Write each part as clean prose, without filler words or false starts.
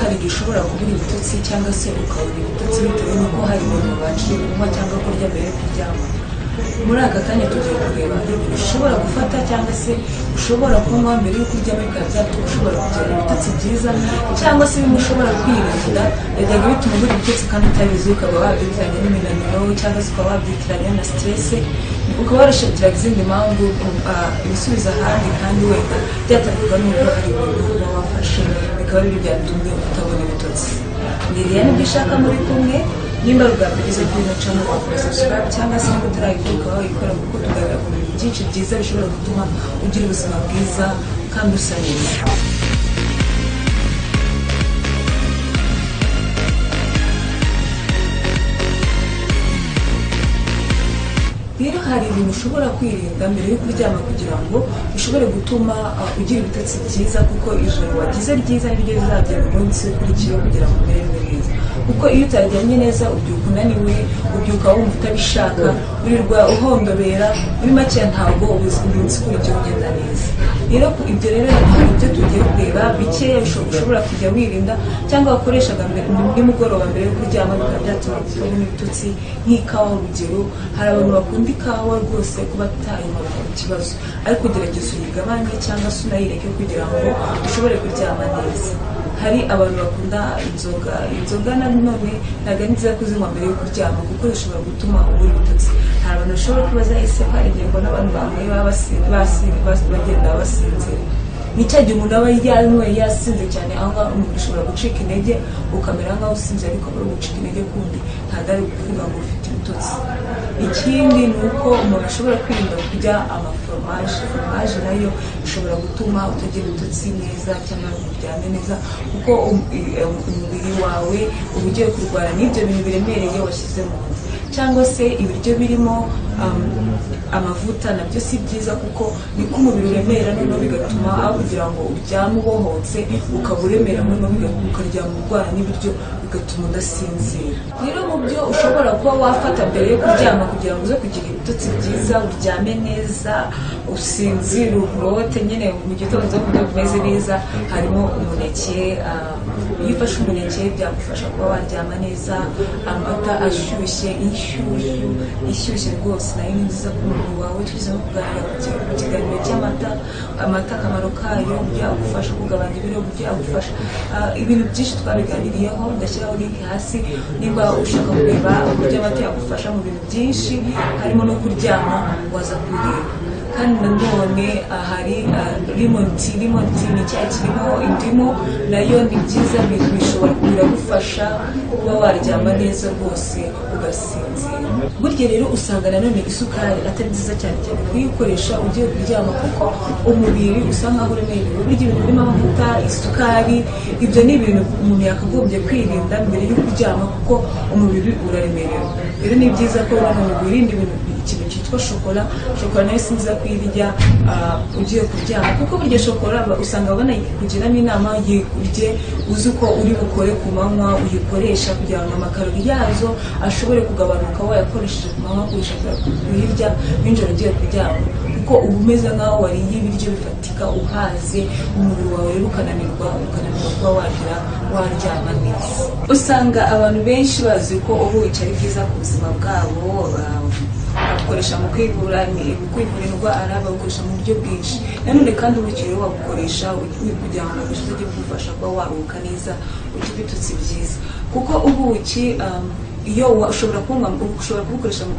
hari igihe ushobora kubura ibitotsi cyangwa se ukabona ibitotsi bitewe n'uko hari ibintu wabashije kunywa cyangwa kurya mbere yo kuryama. Muri aka kanya tugiye kureba ibintu ushobora gufata cyangwa se ushobora kunywa mbere yo kuryama bikaba byatuma ushobora kugira ibitotsi byiza, cyangwa se bimwe ushobora kwirinda byajyaga bituma ubura ibitotsi kandi utabizi, ukaba wabyitiranya n'iminaniro cyangwa se ukaba wabyitiranya na stress, ukaba warashakiraga izindi mpamvu ibisubizo ahandi kandi wenda byaterwaga n'uko hari ibintu uba wafashe bikaba ari byo byatumye utabona ibitotsi. Ngiriya nibyo ushaka muri kumwe, nimba bwabigeze kuri ino channel wakora subscribe cyangwa se niba utarayikora ukaba wayikora, kuko tugaragara ku bintu byinshi byiza bishobora gutuma ugira ubuzima bwiza kandi usa neza. Rero hari ibintu ushobora kwirinda mbere yo kuryama kugira ngo bishobore gutuma ugira ibitotsi byiza, kuko ijoro wagize ryiza niryo rizagera umunsi ukurikiyeho kugira ngo umererwe neza. Kuko iyo utaryamye neza ubyuka unaniwe, ubyuka wumva utabishaka, wirirwa uhondobera, muri make ntabwo umunsi ukurikiyeho ugenda neza. Rero ibyo rero hari ibyo tugiye kureba bikeya ushobora kujya wirinda cyangwa wakoreshaga nimugoroba mbere yo kuryama bikaba byatuma ubona ibitotsi, nk'ikawa. Urugero, hari abantu bakunda ikawa rwose kuba atayanywa ku kibazo, ariko gerageza uyigabanye cyangwa se unayireke kugira ngo ushobore kuryama neza. Hari abantu bakunda inzoga nanone ntabwo ari nziza kuzinywa mbere yo kuryama kuko zishobora gutuma ubura ibitotsi. Hari abantu bashobora kubaza ese hari igihe mbona abantu bamwe bagenda basinzira, ni cya gihe umuntu aba yanyweye yasinze cyane, aho ngaho umuntu ushobora gucika intege ukamera nk'aho usinze ariko uri gucika intege kundi ntabwo ari ukuvuga ngo ufite ibitotsi. Ikindi ni uko umuntu ashobora kwirinda kurya foromaje nayo ishobora gutuma utagira ibitotsi neza cyangwa ngo uryame neza, kuko umubiri wawe uba ugiye kurwara n'ibyo bintu biremereye washyize mu nda. Cyangwa se ibiryo birimo amavuta nabyo si byiza, kuko niko umubiri uremera, noneho bigatuma aho kugira ngo uryame ubohotse ukaba uremera, noneho ukaryama urwara n'ibiryo bigatuma udasinzira. Rero mu byo ushobora kuba wafata mbere yo kuryama kugira ngo uze kugira ibitotsi byiza, uryame neza, usinzire, urote nyine mu gitondo uza kugira umeze neza, harimo umuneke. Iyo ufashe umuneke byagufasha kuba waryama neza. Amata ashyushye, ishyushye rwose nayo ni nziza ku mubiri wawe. Tugeze no kuganira ku kiganiro cy'amata, amata akamaro kayo, byagufasha kugabanya ibiro, byagufasha ibintu byinshi twabiganiriyeho, ndashyiraho link hasi niba ushaka kureba uburyo amata yagufasha mu bintu byinshi harimo no kuryama, waza kubireba. Kandi nanone hari lemon tea ni cya kirimo indimu, nayo ni byiza, bishobora biragufasha kuba waryama neza rwose ugasinzira. Burya rero usanga nanone isukari atari nziza cyane kuyikoresha ugiye kuryama, kuko umubiri usanga nkaho uremerewe. Burya ibintu birimo amavuta, isukari, ibyo ni ibintu umuntu yakagombye kwirinda mbere yo kuryama, kuko umubiri uraremerewe. Rero ni byiza ko nanone wirinda ikintu cyitwa shokora nayo si nziza kuyirya ugiye kuryama, kuko burya shokora usanga banayikugiramo inama yikubye uzi uko uri bukore ku manywa uyikoresha kugira ngo amakarori yazo ashobore kugabanuka wayakoresheje ku manywa kurusha kuyirya nijoro ugiye kuryama, kuko uba umeze nk'aho wariye ibiryo bifatika uhaze, umubiri wawe rero ukananirwa kuba waryama neza. Usanga abantu benshi bazi ko ubu ari byiza ku buzima bwabo, bakoresha mu kwivura indwara, bakoresha mu buryo bwinshi. Nanone kandi ubuki rero wabukoresha kugira ngo bijye bigufasha kuba waruhuka neza, ugira ibitotsi byiza, kuko ubuki iyo ushobora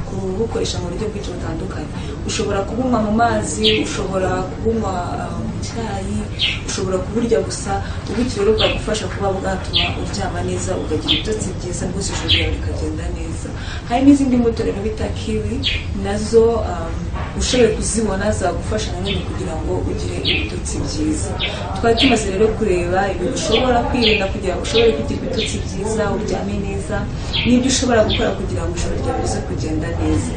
kubukoresha mu buryo bwinshi butandukanye. Ushobora kubunywa mu mazi, ushobora kubunywa mu cyayi, ushobora kuburya gusa. Ubuki rero bwagufasha kuba bwatuma uryama neza, ukagira ibitotsi byiza, rwose ijoro ryawe rikagenda neza. Hari n'izindi mbuto rero bita kiwi, nazo ushoboye kuzibona zagufasha nanone kugira ngo ugire ibitotsi byiza. Twari tumaze rero kureba ibintu ushobora kwirinda kugira ngo ushobore kugira ibitotsi byiza, uryame neza, n'ibyo ushobora gukora kugira ngo ijoro ryawe rize kugenda neza.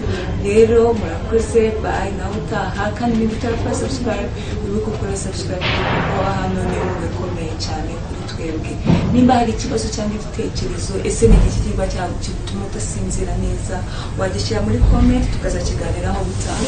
Rero murakoze, bye, nawe utaha. Kandi niba utarakora subscribe, wibuke gukora subscribe, kuko hano ni mu bikomeye cyane kuri twebwe. Nimba hari ikibazo cyangwa igitekerezo, ese ni iki kiba cyagutuma udasinzira neza, wagishyira muri comment tukazakiganiraho gutaha.